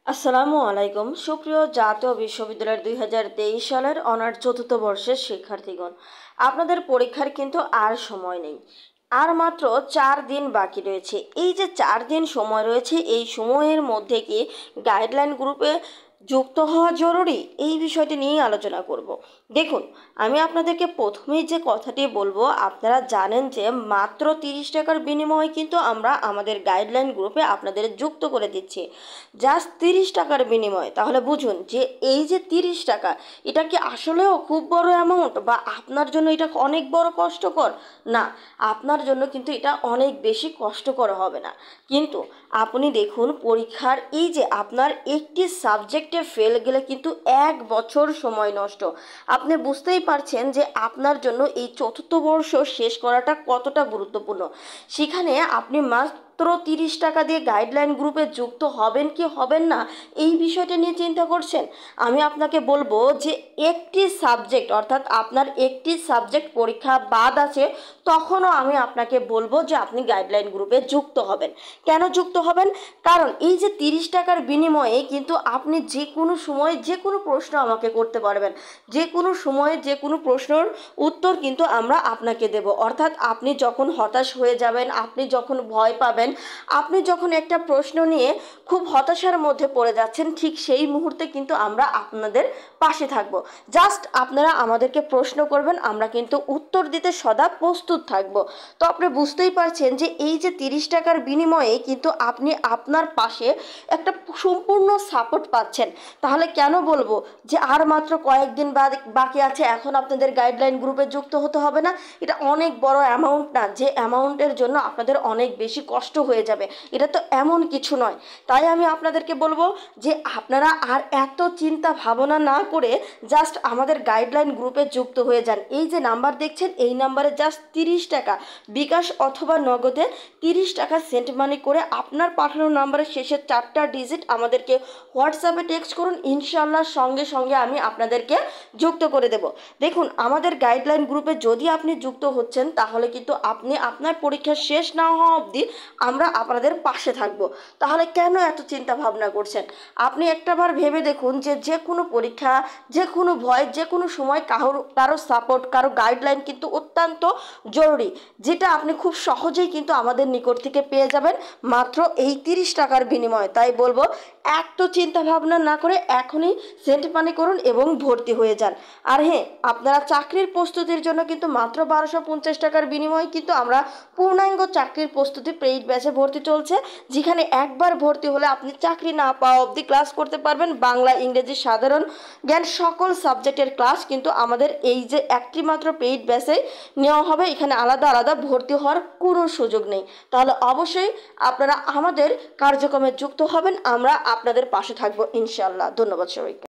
আসসালামু আলাইকুম সুপ্রিয় জাতীয় বিশ্ববিদ্যালয়ের 2023 সালের অনার্স চতুর্থ বর্ষের শিক্ষার্থীগণ, আপনাদের পরীক্ষার কিন্তু আর সময় নেই। আর মাত্র 4 দিন বাকি রয়েছে। এই যে 4 দিন সময় রয়েছে, এই সময়ের মধ্যে কি গাইডলাইন গ্রুপে যুক্ত হওয়া জরুরি? এই বিষয়টি নিয়েই আলোচনা করব। দেখুন, আমি আপনাদেরকে প্রথমেই যে কথাটি বলবো, আপনারা জানেন যে মাত্র 30 টাকার বিনিময়ে কিন্তু আমরা আমাদের গাইডলাইন গ্রুপে আপনাদের যুক্ত করে দিচ্ছি। জাস্ট 30 টাকার বিনিময়ে। তাহলে বুঝুন যে এই যে 30 টাকা, এটা কি আসলেও খুব বড় অ্যামাউন্ট, বা আপনার জন্য এটা অনেক বড় কষ্টকর? না, আপনার জন্য কিন্তু এটা অনেক বেশি কষ্টকর হবে না। কিন্তু আপনি দেখুন, পরীক্ষার এই যে আপনার একটি সাবজেক্টে ফেল গেলে কিন্তু 1 বছর সময় নষ্ট। আপনি বুঝতেই পারছেন যে আপনার জন্য এই চতুর্থ বর্ষ শেষ করাটা কতটা গুরুত্বপূর্ণ। সেখানে আপনি মাত্র 30 টাকা দিয়ে গাইডলাইন গ্রুপে যুক্ত হবেন কি হবেন না, এই বিষয়টা নিয়ে চিন্তা করছেন। আমি আপনাকে বলবো যে একটি সাবজেক্ট, অর্থাৎ আপনার একটি সাবজেক্ট পরীক্ষা বাদ আছে, তখনও আমি আপনাকে বলবো যে আপনি গাইডলাইন গ্রুপে যুক্ত হবেন। কেন যুক্ত হবেন? কারণ এই যে 30 টাকার বিনিময়ে কিন্তু আপনি যে কোনো সময় যে কোনো প্রশ্ন আমাকে করতে পারবেন। যে কোনো সময়ে যে কোনো প্রশ্নের উত্তর কিন্তু আমরা আপনাকে দেব। অর্থাৎ আপনি যখন হতাশ হয়ে যাবেন, আপনি যখন ভয় পাবেন, আপনি যখন একটা প্রশ্ন নিয়ে খুব হতাশার মধ্যে পড়ে যাচ্ছেন, ঠিক সেই মুহূর্তে কিন্তু আমরা আপনাদের পাশে থাকব। জাস্ট আপনারা আমাদেরকে প্রশ্ন করবেন, আমরা কিন্তু উত্তর দিতে সদা প্রস্তুত থাকব। তো আপনি বুঝতেই পারছেন যে এই যে 30 টাকার বিনিময়ে কিন্তু আপনি আপনার পাশে একটা সম্পূর্ণ সাপোর্ট পাচ্ছেন। তাহলে কেন বলবো যে আর মাত্র কয়েকদিন বাকি আছে, এখন আপনাদের গাইডলাইন গ্রুপে যুক্ত হতে হবে না? এটা অনেক বড় অ্যামাউন্ট না যে অ্যামাউন্টের জন্য আপনাদের অনেক বেশি কষ্ট হয়ে যাবে। এটা তো এমন কিছু নয়। তাই আমি আপনাদেরকে বলবো যে আপনারা আর এত চিন্তা ভাবনা না করে জাস্ট আমাদের গাইডলাইন গ্রুপে যুক্ত হয়ে যান। এই যে নাম্বার দেখছেন, এই নাম্বারে জাস্ট 30 টাকা বিকাশ অথবা নগদে 30 টাকা সেন্ট মানি করে আপনার পাঠানো নাম্বারের শেষের 4টা ডিজিট আমাদেরকে হোয়াটসঅ্যাপে টেক্সট করুন। ইনশাল্লাহ সঙ্গে সঙ্গে আমি আপনাদেরকে যুক্ত করে দেব। দেখুন, আমাদের গাইডলাইন গ্রুপে যদি আপনি যুক্ত হচ্ছেন, তাহলে কিন্তু আপনি আপনার পরীক্ষা শেষ না হওয়া অবধি আমরা আপনাদের পাশে থাকব। তাহলে কেন এত চিন্তা ভাবনা করছেন? আপনি একটাবার ভেবে দেখুন যে যে কোনো পরীক্ষা, যে কোনো ভয়, যে কোনো সময় কারো সাপোর্ট, কারো গাইডলাইন কিন্তু অত্যন্ত জরুরি, যেটা আপনি খুব সহজেই কিন্তু আমাদের নিকট থেকে পেয়ে যাবেন মাত্র এই 30 টাকার বিনিময়ে। তাই বলবো, এত চিন্তা ভাবনা না করে এখনই সেন্ট মানি করুন এবং ভর্তি হয়ে যান। আর হ্যাঁ, আপনারা চাকরির প্রস্তুতির জন্য কিন্তু মাত্র 1250 টাকার বিনিময়ে কিন্তু আমরা পূর্ণাঙ্গ চাকরির প্রস্তুতি পেইড ব্যাচে ভর্তি চলছে, যেখানে একবার ভর্তি হলে আপনি চাকরি না পাওয়া অবধি ক্লাস করতে পারবেন। বাংলা, ইংরেজি, সাধারণ জ্ঞান সকল সাবজেক্টের ক্লাস কিন্তু আমাদের এই যে একটি মাত্র পেইড ব্যাচে নেওয়া হবে। এখানে আলাদা আলাদা ভর্তি হওয়ার কোনো সুযোগ নেই। তাহলে অবশ্যই আপনারা আমাদের কার্যক্রমে যুক্ত হবেন। আমরা আপনাদের পাশে থাকবো ইনশাল্লাহ। ধন্যবাদ সবাইকে।